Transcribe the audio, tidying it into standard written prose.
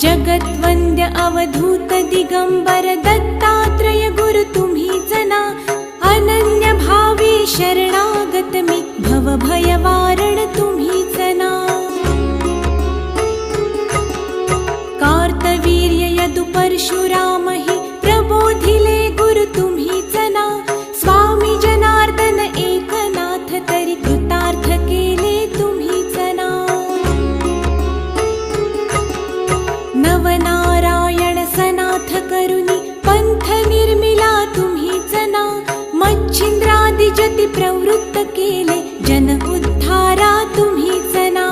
जगद्वन्द्य अवधूत दिगंबर दत्तात्रय गुरु तुम्हीच ना। अनन्य भावे शरणागत मी भव भयवारण तुम्हीच ना। कार्तवीर्य यदु परशुराम हि प्रबोधिले गुरु तुम्हीच ना। स्वामी जनार्दन एकनाथ तरी कृतार्थ केले तुम्हीच ना। नवनारायण सनाथ करुणी पंथ निर्मिला तुम्हीच ना। मच्छिंद्रादि जति प्रवृत्त केले जन उद्धारा तुम्हीच ना।